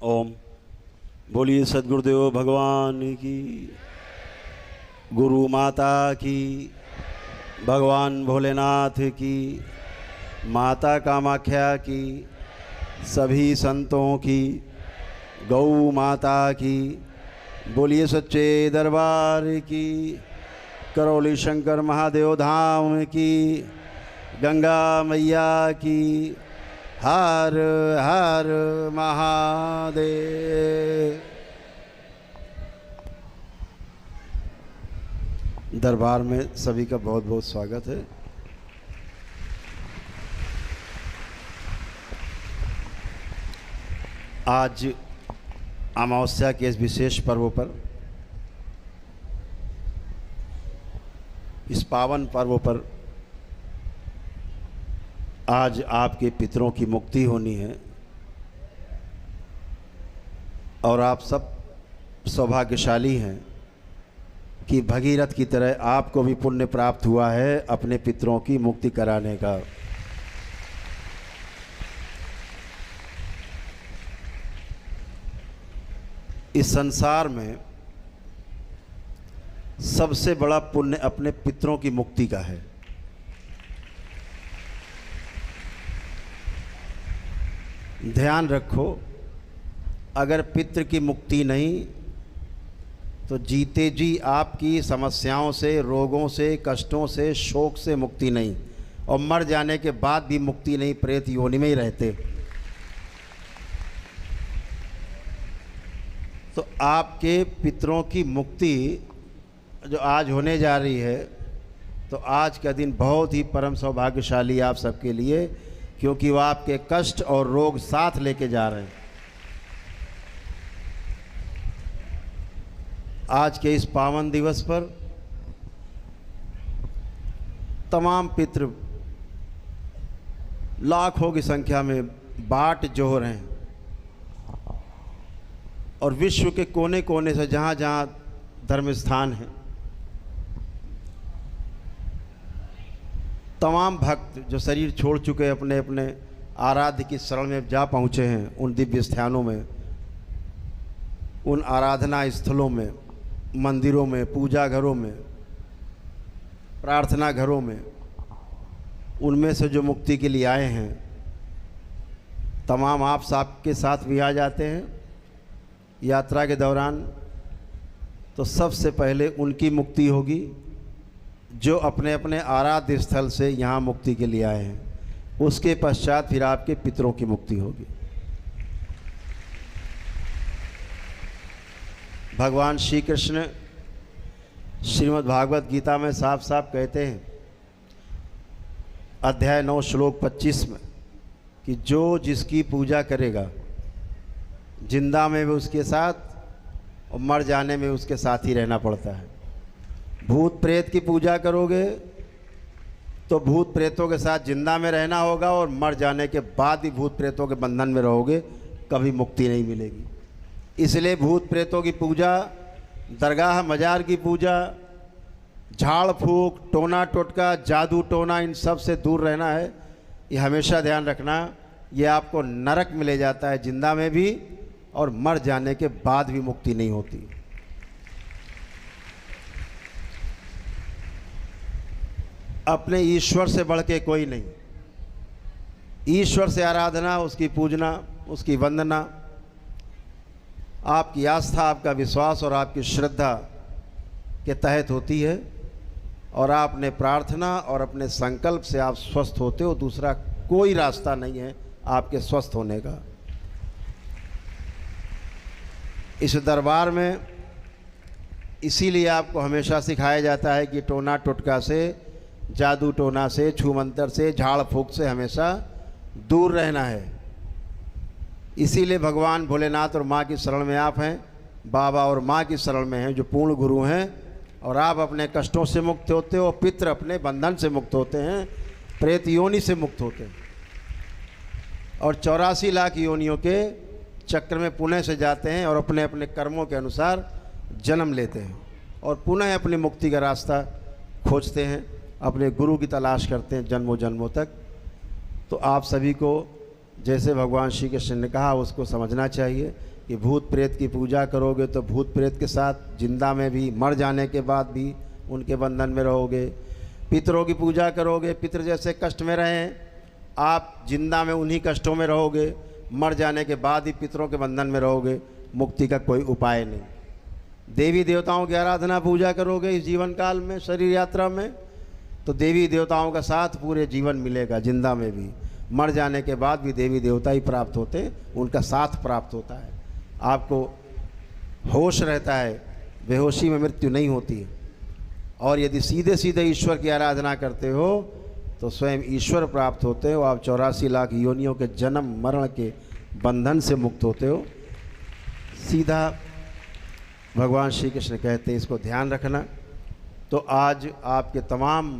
ओम। बोलिए सद्गुरुदेव भगवान की, गुरु माता की, भगवान भोलेनाथ की, माता कामाख्या की, सभी संतों की, गौ माता की। बोलिए सच्चे दरबार की, करौली शंकर महादेव धाम की, गंगा मैया की। हर हर महादेव। दरबार में सभी का बहुत बहुत स्वागत है। आज अमावस्या के इस विशेष पर्व पर, इस पावन पर्व पर आज आपके पितरों की मुक्ति होनी है और आप सब सौभाग्यशाली हैं कि भगीरथ की तरह आपको भी पुण्य प्राप्त हुआ है अपने पितरों की मुक्ति कराने का। इस संसार में सबसे बड़ा पुण्य अपने पितरों की मुक्ति का है। ध्यान रखो, अगर पितृ की मुक्ति नहीं तो जीते जी आपकी समस्याओं से, रोगों से, कष्टों से, शोक से मुक्ति नहीं, और मर जाने के बाद भी मुक्ति नहीं, प्रेत योनि में ही रहते। तो आपके पितरों की मुक्ति जो आज होने जा रही है, तो आज का दिन बहुत ही परम सौभाग्यशाली आप सबके लिए, क्योंकि वो आपके कष्ट और रोग साथ लेके जा रहे हैं। आज के इस पावन दिवस पर तमाम पितृ लाखों की संख्या में बाट जोह रहे हैं और विश्व के कोने कोने से जहाँ जहाँ धर्म स्थान है, तमाम भक्त जो शरीर छोड़ चुके अपने अपने आराध्य की शरण में जा पहुँचे हैं, उन दिव्य स्थानों में, उन आराधना स्थलों में, मंदिरों में, पूजा घरों में, प्रार्थना घरों में, उनमें से जो मुक्ति के लिए आए हैं, तमाम आप सबके साथ भी आ जाते हैं यात्रा के दौरान। तो सबसे पहले उनकी मुक्ति होगी जो अपने अपने आराध्य स्थल से यहाँ मुक्ति के लिए आए हैं। उसके पश्चात फिर आपके पितरों की मुक्ति होगी। भगवान श्री कृष्ण श्रीमद् भागवत गीता में साफ साफ कहते हैं, अध्याय 9 श्लोक 25 में, कि जो जिसकी पूजा करेगा, जिंदा में भी उसके साथ और मर जाने में उसके साथ ही रहना पड़ता है। भूत प्रेत की पूजा करोगे तो भूत प्रेतों के साथ जिंदा में रहना होगा और मर जाने के बाद भी भूत प्रेतों के बंधन में रहोगे, कभी मुक्ति नहीं मिलेगी। इसलिए भूत प्रेतों की पूजा, दरगाह मजार की पूजा, झाड़ फूक, टोना टोटका, जादू टोना, इन सब से दूर रहना है। ये हमेशा ध्यान रखना, ये आपको नरक में ले जाता है, जिंदा में भी और मर जाने के बाद भी मुक्ति नहीं होती। अपने ईश्वर से बढ़ के कोई नहीं। ईश्वर से आराधना, उसकी पूजना, उसकी वंदना, आपकी आस्था, आपका विश्वास और आपकी श्रद्धा के तहत होती है, और आपने प्रार्थना और अपने संकल्प से आप स्वस्थ होते हो। दूसरा कोई रास्ता नहीं है आपके स्वस्थ होने का। इस दरबार में इसीलिए आपको हमेशा सिखाया जाता है कि टोना टोटका से, जादू टोना से, छू मंतर से, झाड़ फूक से हमेशा दूर रहना है। इसीलिए भगवान भोलेनाथ और माँ की शरण में आप हैं, बाबा और माँ की शरण में हैं जो पूर्ण गुरु हैं, और आप अपने कष्टों से मुक्त होते हो, पितृ अपने बंधन से मुक्त होते हैं, प्रेत योनि से मुक्त होते हैं, और 84 लाख योनियों के चक्र में पुनः से जाते हैं और अपने अपने कर्मों के अनुसार जन्म लेते हैं और पुनः अपनी मुक्ति का रास्ता खोजते हैं, अपने गुरु की तलाश करते हैं जन्मों जन्मों तक। तो आप सभी को जैसे भगवान श्री कृष्ण ने कहा उसको समझना चाहिए कि भूत प्रेत की पूजा करोगे तो भूत प्रेत के साथ जिंदा में भी, मर जाने के बाद भी उनके बंधन में रहोगे। पितरों की पूजा करोगे, पितर जैसे कष्ट में रहें, आप जिंदा में उन्हीं कष्टों में रहोगे, मर जाने के बाद ही पितरों के बंधन में रहोगे। मुक्ति का कोई उपाय नहीं। देवी देवताओं की आराधना पूजा करोगे इस जीवन काल में, शरीर यात्रा में, तो देवी देवताओं का साथ पूरे जीवन मिलेगा, जिंदा में भी, मर जाने के बाद भी देवी देवता ही प्राप्त होते, उनका साथ प्राप्त होता है। आपको होश रहता है, बेहोशी में मृत्यु नहीं होती है। और यदि सीधे सीधे ईश्वर की आराधना करते हो तो स्वयं ईश्वर प्राप्त होते हो। आप 84 लाख योनियों के जन्म मरण के बंधन से मुक्त होते हो। सीधा भगवान श्री कृष्ण कहते हैं, इसको ध्यान रखना। तो आज आपके तमाम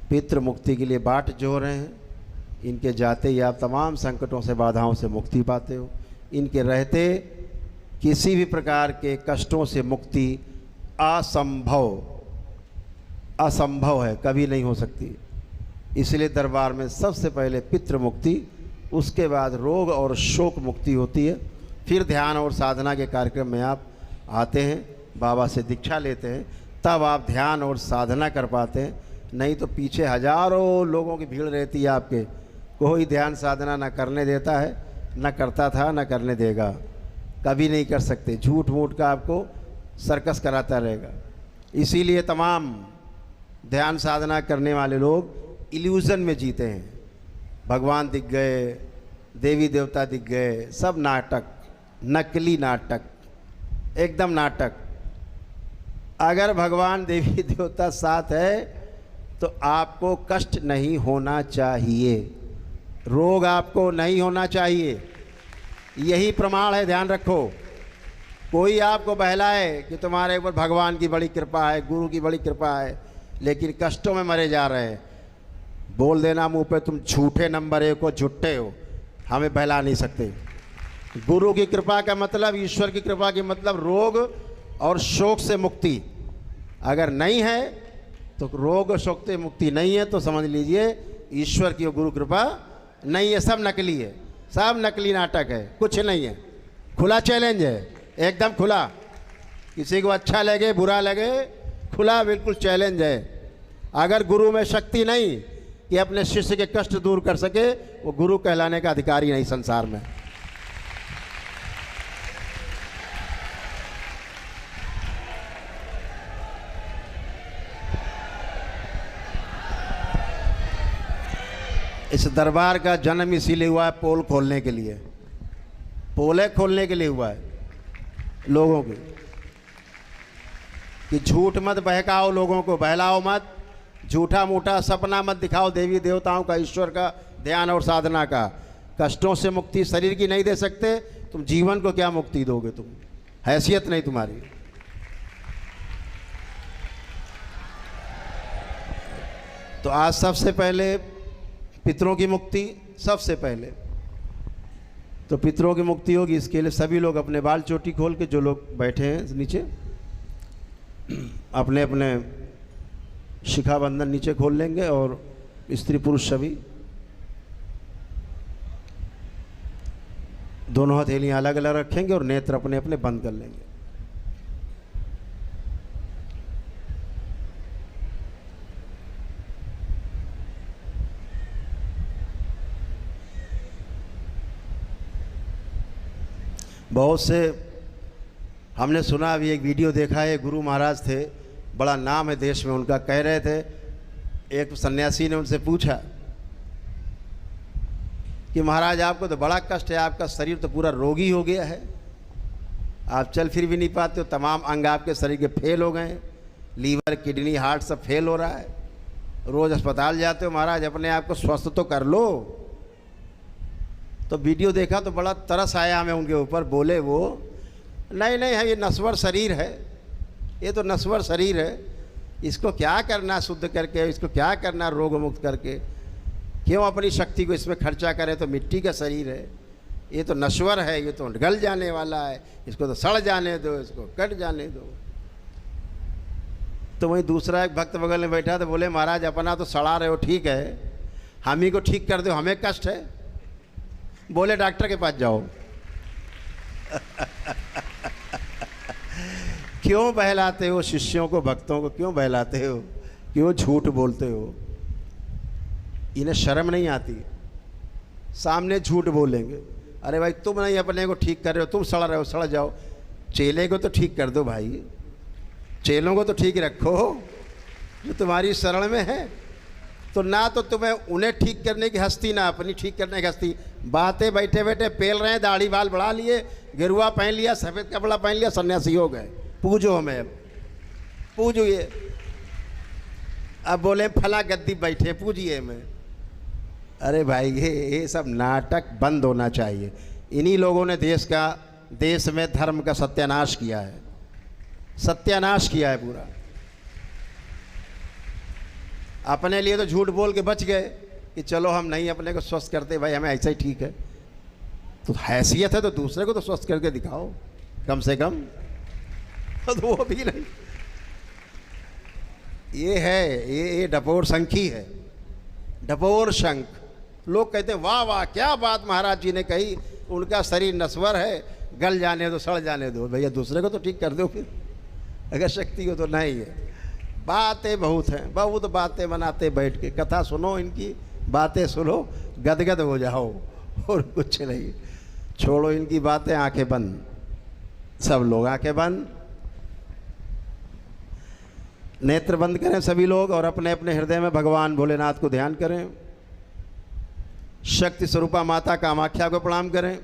पितृ मुक्ति के लिए बाट जोह रहे हैं। इनके जाते ही आप तमाम संकटों से, बाधाओं से मुक्ति पाते हो। इनके रहते किसी भी प्रकार के कष्टों से मुक्ति असंभव है, कभी नहीं हो सकती। इसलिए दरबार में सबसे पहले पितृ मुक्ति, उसके बाद रोग और शोक मुक्ति होती है। फिर ध्यान और साधना के कार्यक्रम में आप आते हैं, बाबा से दीक्षा लेते हैं, तब आप ध्यान और साधना कर पाते हैं। नहीं तो पीछे हजारों लोगों की भीड़ रहती है आपके, कोई ध्यान साधना ना करने देता है, ना करता था, ना करने देगा, कभी नहीं कर सकते। झूठ मूठ का आपको सर्कस कराता रहेगा। इसीलिए तमाम ध्यान साधना करने वाले लोग इल्यूज़न में जीते हैं। भगवान दिख गए, देवी देवता दिख गए, सब नाटक, नकली नाटक, एकदम नाटक। अगर भगवान देवी देवता साथ है तो आपको कष्ट नहीं होना चाहिए, रोग आपको नहीं होना चाहिए। यही प्रमाण है, ध्यान रखो। कोई आपको बहलाए कि तुम्हारे ऊपर भगवान की बड़ी कृपा है, गुरु की बड़ी कृपा है, लेकिन कष्टों में मरे जा रहे हैं, बोल देना मुंह पे, तुम झूठे नंबर 1 हो, झूठे हो, हमें बहला नहीं सकते। गुरु की कृपा का मतलब, ईश्वर की कृपा की मतलब रोग और शोक से मुक्ति। अगर नहीं है तो रोग और शोक से मुक्ति नहीं है तो समझ लीजिए ईश्वर की गुरु कृपा नहीं है, सब नकली है, सब नकली नाटक है, कुछ नहीं है। खुला चैलेंज है, एकदम खुला। किसी को अच्छा लगे बुरा लगे, खुला बिल्कुल चैलेंज है। अगर गुरु में शक्ति नहीं कि अपने शिष्य के कष्ट दूर कर सके, वो गुरु कहलाने का अधिकारी नहीं संसार में। इस दरबार का जन्म इसीलिए हुआ है, पोल खोलने के लिए, पोले खोलने के लिए हुआ है लोगों की, कि झूठ मत बहकाओ लोगों को, बहलाओ मत, झूठा मूठा सपना मत दिखाओ देवी देवताओं का, ईश्वर का, ध्यान और साधना का। कष्टों से मुक्ति शरीर की नहीं दे सकते, तुम जीवन को क्या मुक्ति दोगे? तुम हैसियत नहीं तुम्हारी। तो आज सबसे पहले पितरों की मुक्ति, सबसे पहले तो पितरों की मुक्ति होगी। इसके लिए सभी लोग अपने बाल चोटी खोल के, जो लोग बैठे हैं नीचे, अपने अपने शिखा बंधन नीचे खोल लेंगे, और स्त्री पुरुष सभी दोनों हथेलियां अलग अलग रखेंगे और नेत्र अपने अपने बंद कर लेंगे। बहुत से हमने सुना, अभी एक वीडियो देखा है, गुरु महाराज थे, बड़ा नाम है देश में उनका, कह रहे थे, एक सन्यासी ने उनसे पूछा कि महाराज आपको तो बड़ा कष्ट है, आपका शरीर तो पूरा रोगी हो गया है, आप चल फिर भी नहीं पाते हो, तमाम अंग आपके शरीर के फेल हो गए हैं, लीवर किडनी हार्ट सब फेल हो रहा है, रोज़ अस्पताल जाते हो, महाराज अपने आप को स्वस्थ तो कर लो। तो वीडियो देखा तो बड़ा तरस आया हमें उनके ऊपर। बोले वो, नहीं नहीं है, ये नश्वर शरीर है, ये तो नश्वर शरीर है, इसको क्या करना शुद्ध करके, इसको क्या करना रोग मुक्त करके, क्यों अपनी शक्ति को इसमें खर्चा करें? तो मिट्टी का शरीर है, ये तो नश्वर है, ये तो गल जाने वाला है, इसको तो सड़ जाने दो, इसको कट जाने दो। तो वहीं दूसरा एक भक्त बगल में बैठा तो बोले, महाराज अपना तो सड़ा रहे हो, ठीक है, हम ही को ठीक कर दो, हमें कष्ट है। बोले डॉक्टर के पास जाओ। क्यों बहलाते हो शिष्यों को, भक्तों को क्यों बहलाते हो, क्यों झूठ बोलते हो? इन्हें शर्म नहीं आती? सामने झूठ बोलेंगे, अरे भाई तुम नहीं अपने को ठीक कर रहे हो, तुम सड़ रहे हो, सड़ जाओ। चेले को तो ठीक कर दो भाई, चेलों को तो ठीक रखो जो तुम्हारी शरण में है। तो ना तो तुम्हें उन्हें ठीक करने की हस्ती, ना अपनी ठीक करने की हस्ती। बातें बैठे बैठे पेल रहे हैं, दाढ़ी बाल बढ़ा लिए, गिरुआ पहन लिया, सफ़ेद कपड़ा पहन लिया, सन्यासी हो गए। पूजो हमें, अब पूजो ये। अब बोले फला गद्दी बैठे पूजिए हमें। अरे भाई ये सब नाटक बंद होना चाहिए। इन्हीं लोगों ने देश में धर्म का सत्यानाश किया है, सत्यानाश किया है पूरा। अपने लिए तो झूठ बोल के बच गए कि चलो हम नहीं अपने को स्वस्थ करते, भाई हमें ऐसा ही ठीक है। तो हैसियत है तो दूसरे को तो स्वस्थ करके दिखाओ कम से कम। तो वो भी नहीं। ये है, ये डपोर शंखी है, डपोर शंख। लोग कहते हैं वाह वाह क्या बात महाराज जी ने कही, उनका शरीर नश्वर है, गल जाने दो, सड़ जाने दो। भैया दूसरे को तो ठीक कर दो फिर, अगर शक्ति हो तो। नहीं है, बातें बहुत हैं, बहुत बातें बनाते बैठ के। कथा सुनो इनकी, बातें सुनो, गदगद हो जाओ, और कुछ नहीं। छोड़ो इनकी बातें, आंखें बंद, सब लोग आंखें बंद, नेत्र बंद करें सभी लोग, और अपने अपने हृदय में भगवान भोलेनाथ को ध्यान करें। शक्ति स्वरूपा माता कामाख्या को प्रणाम करें।